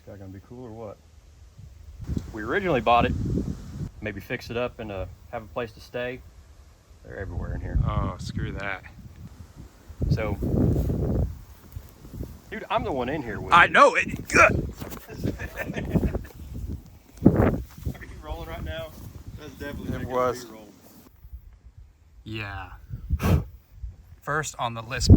This guy gonna be cool or what? We originally bought it, maybe fix it up and have a place to stay. They're everywhere in here. Oh, screw that. So, dude, I'm the one in here with I it. know it. Are you rolling right now? That's definitely It was. B-roll. Yeah. First on the list.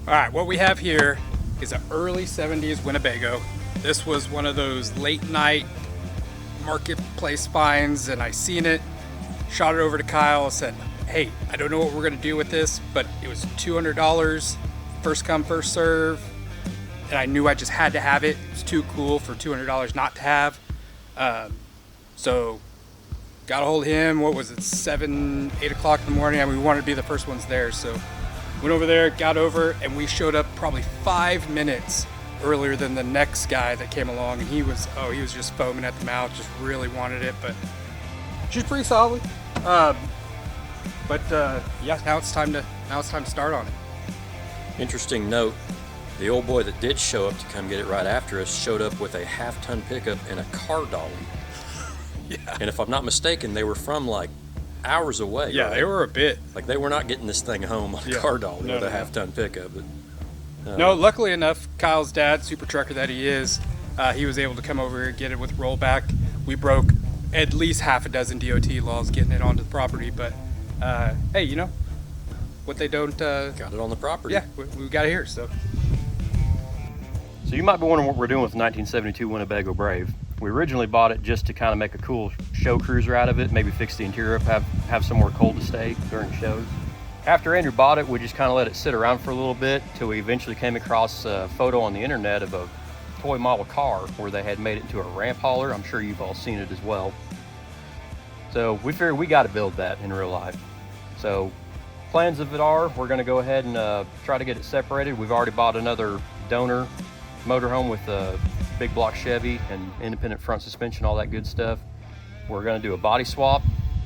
All right, what we have here is an early 70s Winnebago. This was one of those late night marketplace finds, and I seen it, shot it over to Kyle, said, hey, I don't know what we're gonna do with this, but it was $200, first come, first serve, and I knew I just had to have it. It's too cool for $200 not to have. So got a hold of him, what was it, 7, 8 o'clock in the morning, and we wanted to be the first ones there, so went over there, got over, and we showed up probably 5 minutes earlier than the next guy that came along, and he was just foaming at the mouth, just really wanted it, but she's pretty solid. Yeah, now it's time to start on it. Interesting note, the old boy that did show up to come get it right after us showed up with a half-ton pickup and a car dolly. Yeah. And if I'm not mistaken, they were from like hours away. Yeah, right? they were a bit. Like they were not getting this thing home on a Yeah. car dolly No, with a no. half-ton pickup. But, No, luckily enough, Kyle's dad, super trucker that he is, he was able to come over here and get it with rollback. We broke at least half a dozen DOT laws getting it onto the property, but hey, you know what they don't. got it on the property. Yeah, we got it here. So So you might be wondering what we're doing with the 1972 Winnebago Brave. We originally bought it just to kind of make a cool show cruiser out of it, maybe fix the interior up, have somewhere cold to stay during shows. After Andrew bought it, we just kind of let it sit around for a little bit till we eventually came across a photo on the internet of a toy model car where they had made it into a ramp hauler. I'm sure you've all seen it as well. So we figured we got to build that in real life. So plans of it are, we're going to go ahead and try to get it separated. We've already bought another donor motorhome with a big block Chevy and independent front suspension, all that good stuff. We're going to do a body swap.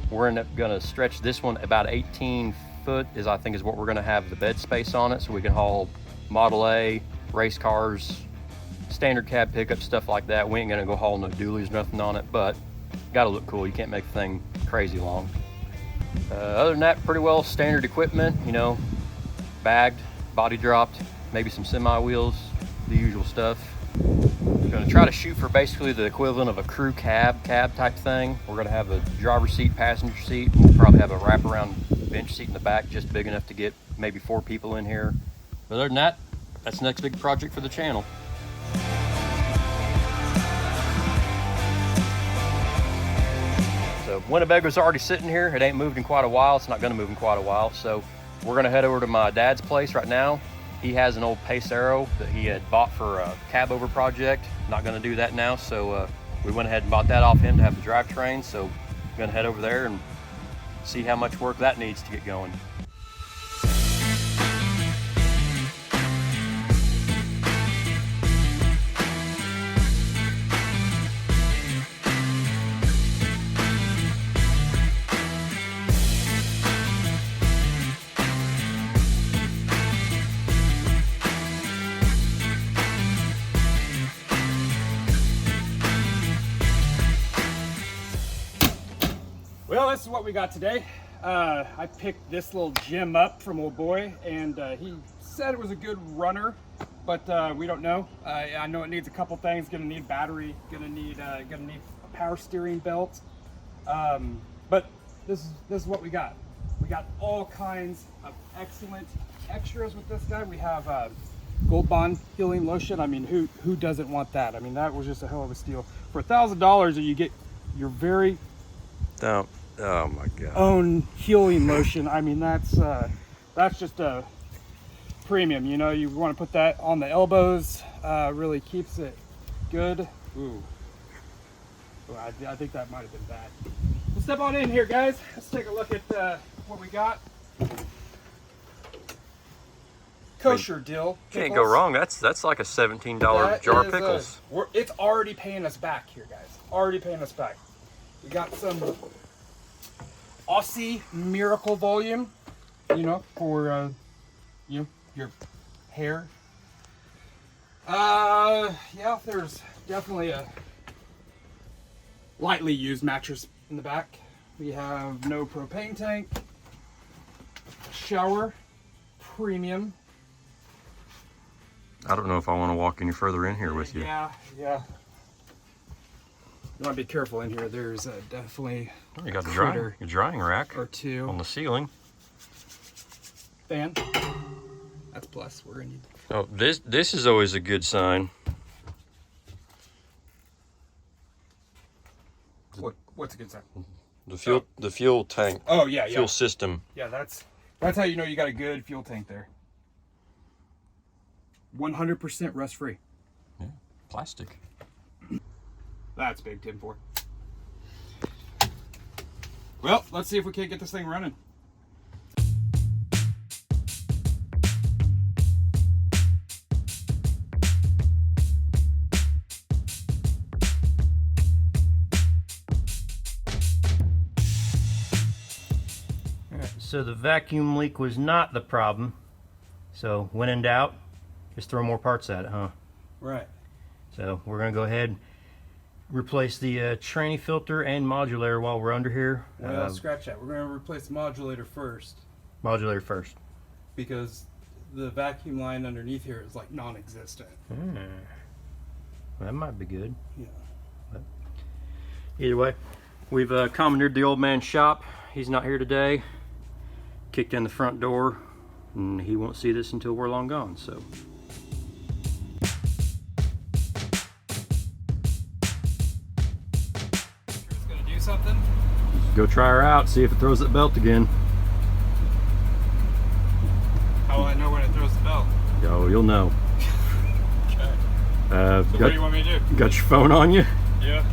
We're going to stretch this one about 18 foot is I think is what we're going to have the bed space on it, so we can haul Model A, race cars, standard cab pickup, stuff like that. We ain't going to go haul no dualies, nothing on it, but got to look cool. You can't make the thing crazy long. Other than that, pretty well standard equipment, you know, bagged, body dropped, maybe some semi wheels, the usual stuff. We're going to try to shoot for basically the equivalent of a crew cab type thing. We're going to have a driver's seat, passenger seat, and we'll probably have a wraparound bench seat in the back, just big enough to get maybe 4 people in here. But other than that, that's the next big project for the channel. So Winnebago's already sitting here. It ain't moved in quite a while. It's not going to move in quite a while. So we're going to head over to my dad's place right now. He has an old Pace Arrow that he had bought for a cab over project. Not going to do that now, so we went ahead and bought that off him to have the drivetrain. So I'm going to head over there and see how much work that needs to get going. well, this is what we got today. I picked this little gem up from old boy, and he said it was a good runner, but we don't know. I know it needs a couple things. Gonna need battery. Gonna need a power steering belt. But this is what we got. We got all kinds of excellent extras with this guy. We have Gold Bond healing lotion. I mean, who doesn't want that? I mean, that was just a hell of a steal. For $1,000, you get your very Oh my God. own healing lotion. I mean, that's just a premium. You know, you want to put that on the elbows. really keeps it good. Ooh. Well, I think that might have been bad. Let's step on in here, guys. Let's take a look at what we got. Kosher dill. Can't go wrong. That's like a $17 jar of pickles. It's already paying us back here, guys. Already paying us back. We got some Aussie Miracle Volume, you know, for your hair. Yeah, there's definitely a lightly used mattress in the back. We have no propane tank, shower, premium. I don't know if I want to walk any further in here with you. Yeah. You want to be careful in here. There's definitely You got a a drying rack or two. on the ceiling. Fan. That's plus. We're gonna need. Oh, this is always a good sign. What's a good sign? The fuel tank. Oh yeah, Fuel system. Yeah, that's how you know you got a good fuel tank there. 100% rust free. Yeah, plastic. That's big, Tim 4. Well, let's see if we can't get this thing running. So the vacuum leak was not the problem. So when in doubt, just throw more parts at it, huh? Right. So we're gonna go ahead, replace the tranny filter and modulator while we're under here. Well, scratch that. We're gonna replace the modulator first Modulator first. because the vacuum line underneath here is like non-existent. That might be good. Yeah. But either way, we've commandeered the old man's shop. He's not here today. Kicked in the front door, and he won't see this until we're long gone. So. It's gonna do something. Go try her out, see if it throws that belt again. How will I know when it throws the belt? Oh, you'll know. Okay. So what do you want me to do? Got your phone on you? Yeah.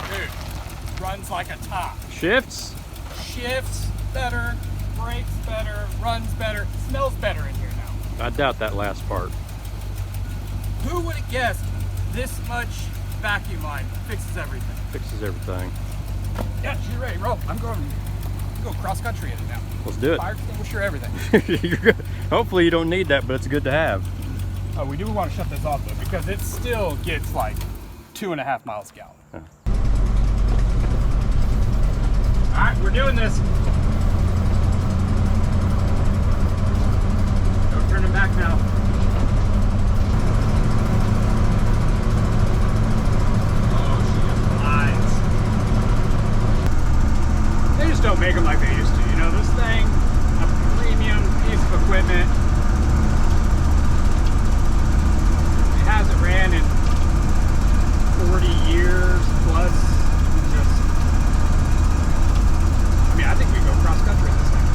Dude, runs like a top. Shifts? Shifts better, brakes better, runs better, smells better in here now. I doubt that last part. Who would have guessed this much vacuum line fixes everything? Fixes everything. Yeah, she's ready. Roll. I'm going to go cross country in it now. Let's do it. Fire extinguisher, everything. You're good. Hopefully you don't need that, but it's good to have. Oh, we do want to shut this off though because it still gets like 2.5 miles a gallon. Huh. All right, we're doing this. No turning back now. Oh, she flies. They just don't make them like they used to. You know, this thing, a premium piece of equipment. It hasn't ran in 40 years plus. Just, I mean, I think we can go cross country in this thing.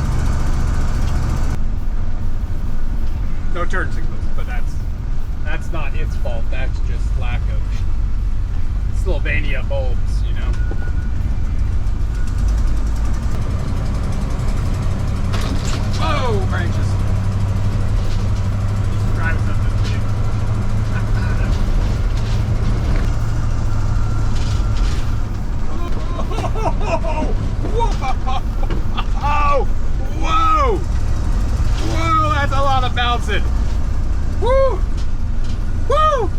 No turn signals, but that's not its fault. That's just lack of Sylvania bulbs, you know. Whoa, branches. Just drive us up this big. Whoa! Whoa! Whoa! That's a lot of bouncing. Woo! Woo!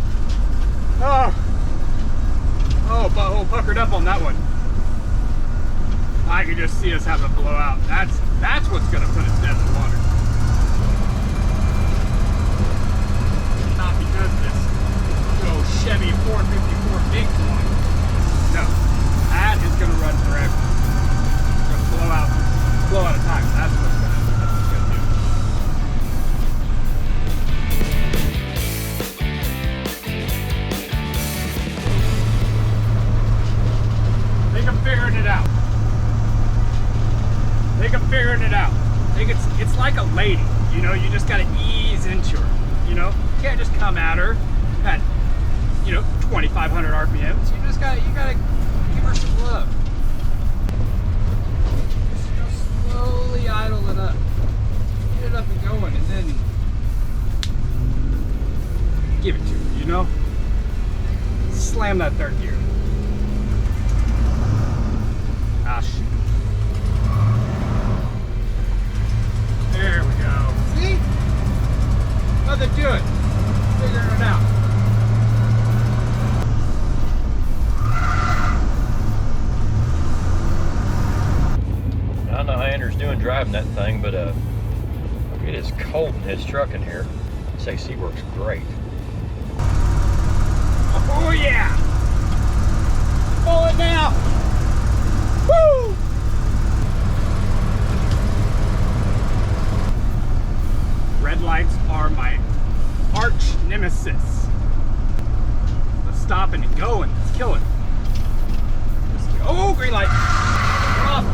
Oh, butthole puckered up on that one. I can just see us have a blowout. That's what's gonna put us dead in the water. Not because this little Chevy 454 big one. No, that is gonna run forever. It's gonna blow out of time. That's what's gonna do. like a lady, you know, you just gotta ease into her, you know? You can't just come at her at, you know, 2,500 RPMs. You gotta give her some love. Just slowly idle it up. Get it up and going, and then give it to her, you know? Slam that third gear. Ah, shoot. There we go. See? How'd they do it? Figuring it out. I don't know how Andrew's doing driving that thing, but it is cold in his truck in here. This AC works great. Oh yeah! Pull it now! Woo! Red lights are my arch nemesis. Let's stop and go and let's kill it. Oh, green light! We're off!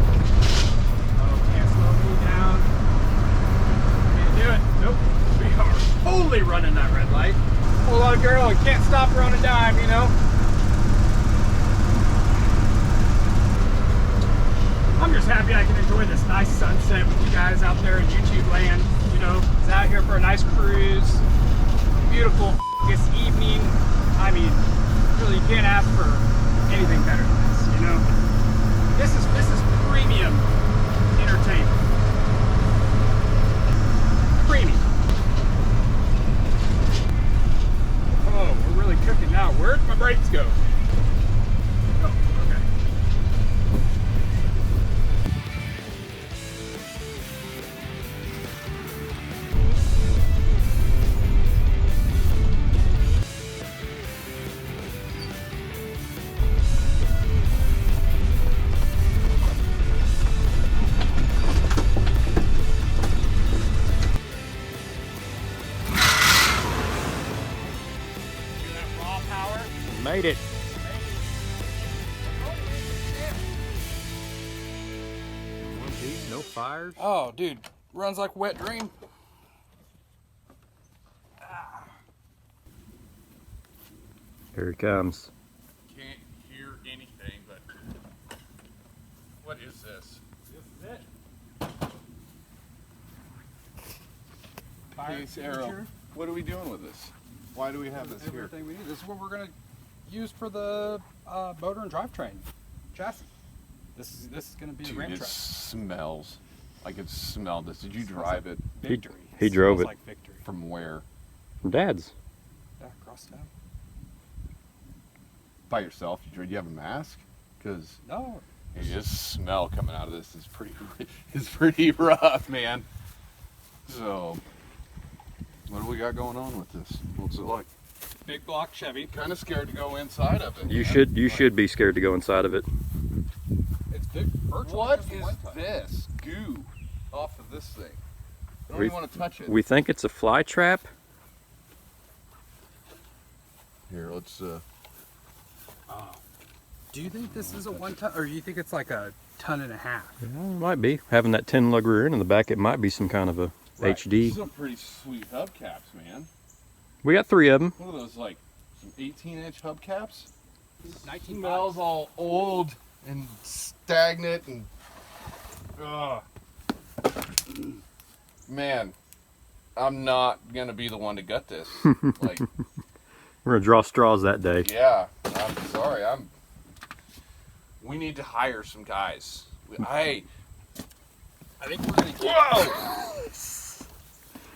Oh, can't slow me down. Can't do it. Nope. We are totally running that red light. Hold on, girl. You can't stop her on a dime, you know? I'm just happy I can enjoy this nice sunset with you guys out there in YouTube land. You know, it's out here for a nice cruise. Beautiful this evening. I mean, really, you can't ask for anything better than this, you know? This is premium entertainment. Premium. Oh, we're really cooking now. Where'd my brakes go? Oh, okay. Made it. One piece, no fires. Oh, dude, runs like a wet dream. Here he comes. Can't hear anything, but what is this? This is it. Case arrow. What are we doing with this? Why do we have this here? Everything we need. This is what we're gonna use for the motor and drivetrain chassis. This is gonna be a Dude, Ram it truck. smells. I could smell this. Did you drive it? Victory. He drove Smells it. like victory. From where? From Dad's. Yeah, across town. By yourself? Do you have a mask? Because No. this smell coming out of this is pretty rough, man. So, what do we got going on with this? What's it like? Big block Chevy. Kind of scared to go inside of it. You man. should be scared to go inside of it. It's big. What is this goo off of this thing? I don't We- even want to touch it. We think it's a fly trap. Here, let's. Do you think this is a 1 ton, or do you think it's like a 1.5 tons? Yeah, it might be. Having that 10 lug rear end in the back, it might be some kind of a HD. These are pretty sweet hubcaps, man. We got 3 of them. What are those, like some 18-inch hubcaps? 19 Smells all old and stagnant and. Ugh. Man, I'm not gonna be the one to gut this. Like, We're gonna draw straws that day. yeah, I'm sorry. We need to hire some guys. I think we're gonna get. Whoa!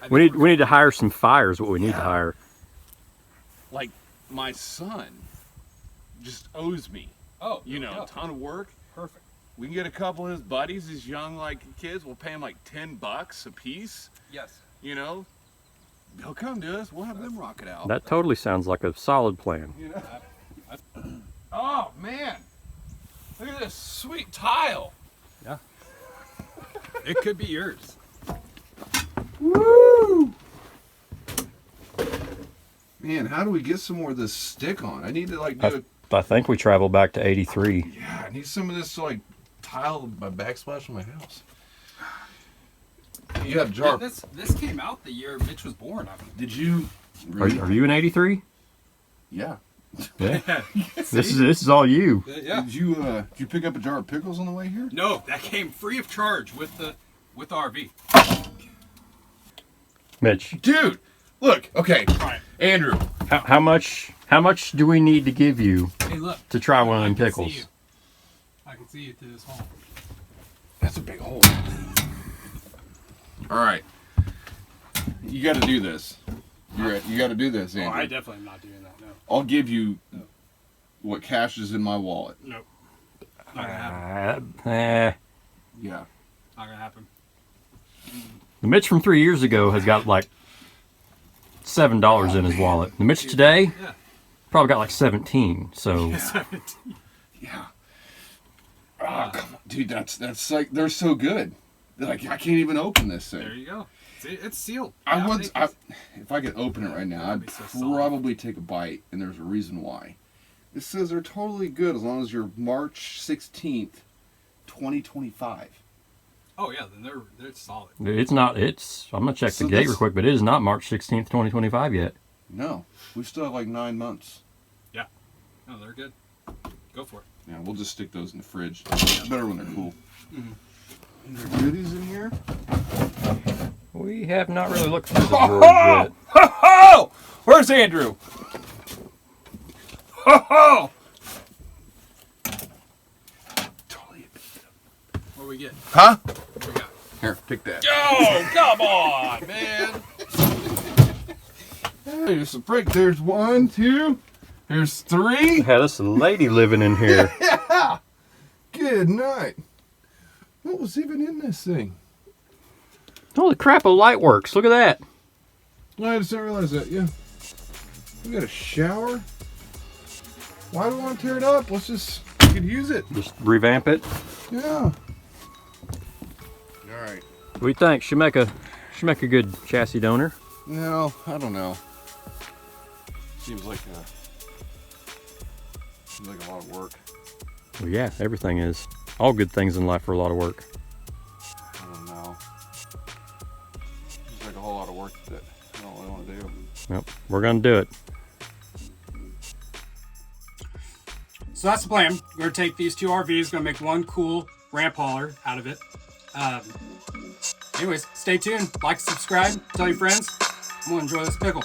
We need to hire some fires. What we need to hire. Like, my son just owes me, Oh, you know, yeah. a ton of work. Perfect. We can get a couple of his buddies, his young like kids. We'll pay him like $10 a piece. Yes. You know, they'll come to us. We'll have them rock it out. That totally sounds like a solid plan. You know? Oh man, look at this sweet tile. Yeah. It could be yours. Woo! Man, how do we get some more of this stick on? I need to like do it. I think we travel back to 83. Yeah, I need some of this to like tile my backsplash on my house. You have a jar. This came out the year Mitch was born. Did you? Are you an 83? Yeah. Yeah. This is all you. Yeah. Did you pick up a jar of pickles on the way here? No, that came free of charge with the RV. Mitch, Dude, look. Okay, Right. Andrew. how much do we need to give you Hey, look. to try one of I them can see pickles? you. I can see you through this hole. That's a big hole. All right. You got to do this. You got to do this, Oh, Andrew. I definitely am not doing that. No. I'll give you what cash is in my wallet. Nope. Not gonna happen. Yeah. Not gonna happen. The Mitch from 3 years ago has got like $7 in his wallet. The Mitch today Yeah. probably got like 17. So Yeah. Oh, come on. Dude, that's like, they're so good. Like, I can't even open this There thing. you go. See, it's sealed. If I could open it right now, That'd I'd be so solid. probably take a bite, and there's a reason why. It says they're totally good as long as you're March 16th, 2025. Oh yeah, then they're solid. it's not. I'm gonna check So the date this- real quick, but it is not March 16th, 2025 yet. No, we still have like 9 months. Yeah. No, they're good. Go for it. Yeah, we'll just stick those in the fridge. Better when they're cool. Are there goodies in here? We have not really looked through the Oh! drawers yet. Oh! Where's Andrew? Oh! Totally. What do we get? Huh? What do we got? Here, take that. Oh, come on, man. Hey, there's a break. There's 1, 2. There's 3. Yeah, this lady living in here. Yeah. Good night. What was even in this thing? Holy crap! A light works. Look at that. I just didn't realize that. Yeah. We got a shower. Why do we want to tear it up? Let's just. We could use it. Just revamp it. Yeah. All right. What do you think? Should make a good chassis donor. No, I don't know. Seems like a lot of work. Well, yeah, everything is. All good things in life are a lot of work. I don't know. Seems like a whole lot of work that I don't really want to do. Yep, we're gonna do it. So that's the plan. We're gonna take these two RVs, gonna make one cool ramp hauler out of it. Anyways, stay tuned. Like, subscribe, tell your friends. I'm gonna enjoy this pickle.